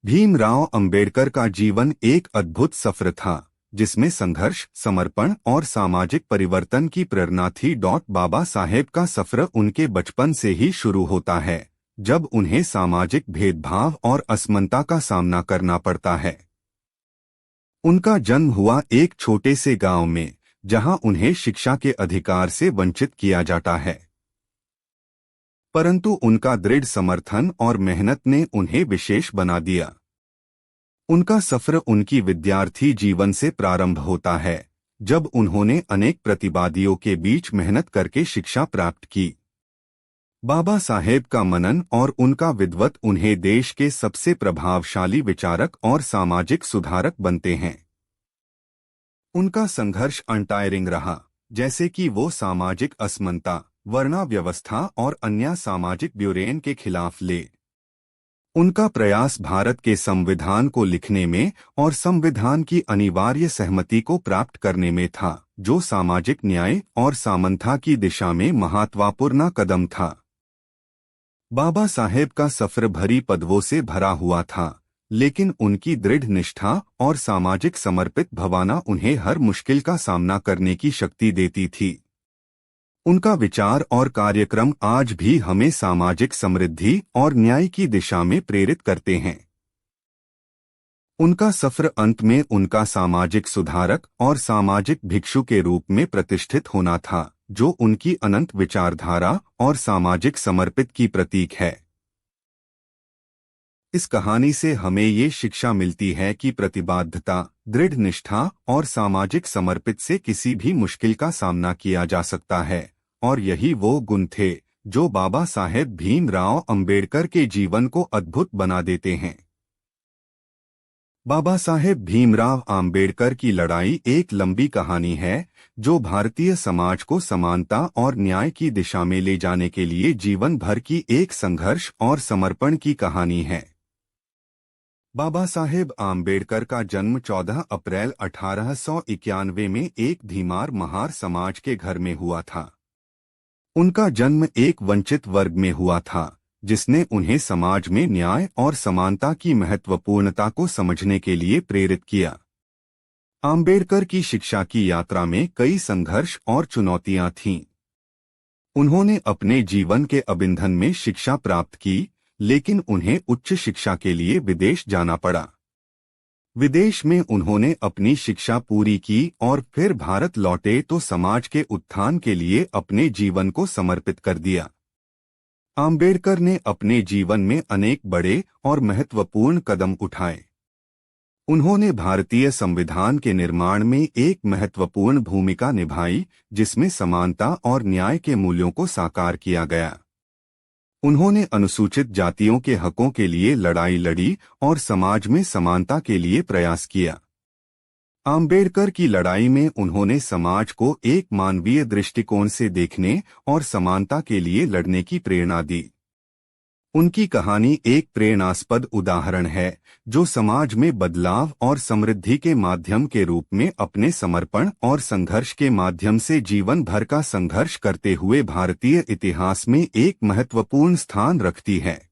भीमराव अंबेडकर का जीवन एक अद्भुत सफर था, जिसमें संघर्ष, समर्पण और सामाजिक परिवर्तन की प्रेरणा थी। बाबा साहेब का सफर उनके बचपन से ही शुरू होता है, जब उन्हें सामाजिक भेदभाव और असमानता का सामना करना पड़ता है। उनका जन्म हुआ एक छोटे से गांव में, जहां उन्हें शिक्षा के अधिकार से वंचित किया जाता है। परंतु उनका दृढ़ समर्थन और मेहनत ने उन्हें विशेष बना दिया। उनका सफर उनकी विद्यार्थी जीवन से प्रारंभ होता है, जब उन्होंने अनेक प्रतिवादियों के बीच मेहनत करके शिक्षा प्राप्त की। बाबा साहेब का मनन और उनका विद्वत उन्हें देश के सबसे प्रभावशाली विचारक और सामाजिक सुधारक बनते हैं। उनका संघर्ष अनटायरिंग रहा, जैसे कि वो सामाजिक असमानता, वर्णा व्यवस्था और अन्य सामाजिक बुराइयों के खिलाफ ले। उनका प्रयास भारत के संविधान को लिखने में और संविधान की अनिवार्य सहमति को प्राप्त करने में था, जो सामाजिक न्याय और समानता की दिशा में महत्वपूर्ण कदम था। बाबा साहेब का सफर भरी पदवों से भरा हुआ था, लेकिन उनकी दृढ़ निष्ठा और सामाजिक समर्पित भावना उन्हें हर मुश्किल का सामना करने की शक्ति देती थी। उनका विचार और कार्यक्रम आज भी हमें सामाजिक समृद्धि और न्याय की दिशा में प्रेरित करते हैं। उनका सफर अंत में उनका सामाजिक सुधारक और सामाजिक भिक्षु के रूप में प्रतिष्ठित होना था, जो उनकी अनंत विचारधारा और सामाजिक समर्पित की प्रतीक है। इस कहानी से हमें ये शिक्षा मिलती है कि प्रतिबद्धता, दृढ़ निष्ठा और सामाजिक समर्पित से किसी भी मुश्किल का सामना किया जा सकता है, और यही वो गुण थे जो बाबा साहेब भीमराव अंबेडकर के जीवन को अद्भुत बना देते हैं। बाबा साहेब भीमराव अंबेडकर की लड़ाई एक लंबी कहानी है, जो भारतीय समाज को समानता और न्याय की दिशा में ले जाने के लिए जीवन भर की एक संघर्ष और समर्पण की कहानी है। बाबा साहेब आम्बेडकर का जन्म 14 अप्रैल 1891 में एक धीमार महार समाज के घर में हुआ था। उनका जन्म एक वंचित वर्ग में हुआ था, जिसने उन्हें समाज में न्याय और समानता की महत्वपूर्णता को समझने के लिए प्रेरित किया। आम्बेडकर की शिक्षा की यात्रा में कई संघर्ष और चुनौतियां थीं। उन्होंने अपने जीवन के अभिनंदन में शिक्षा प्राप्त की, लेकिन उन्हें उच्च शिक्षा के लिए विदेश जाना पड़ा। विदेश में उन्होंने अपनी शिक्षा पूरी की और फिर भारत लौटे तो समाज के उत्थान के लिए अपने जीवन को समर्पित कर दिया। आम्बेडकर ने अपने जीवन में अनेक बड़े और महत्वपूर्ण कदम उठाए। उन्होंने भारतीय संविधान के निर्माण में एक महत्वपूर्ण भूमिका निभाई, जिसमें समानता और न्याय के मूल्यों को साकार किया गया। उन्होंने अनुसूचित जातियों के हकों के लिए लड़ाई लड़ी और समाज में समानता के लिए प्रयास किया। आम्बेडकर की लड़ाई में उन्होंने समाज को एक मानवीय दृष्टिकोण से देखने और समानता के लिए लड़ने की प्रेरणा दी। उनकी कहानी एक प्रेरणास्पद उदाहरण है, जो समाज में बदलाव और समृद्धि के माध्यम के रूप में अपने समर्पण और संघर्ष के माध्यम से जीवन भर का संघर्ष करते हुए भारतीय इतिहास में एक महत्वपूर्ण स्थान रखती है।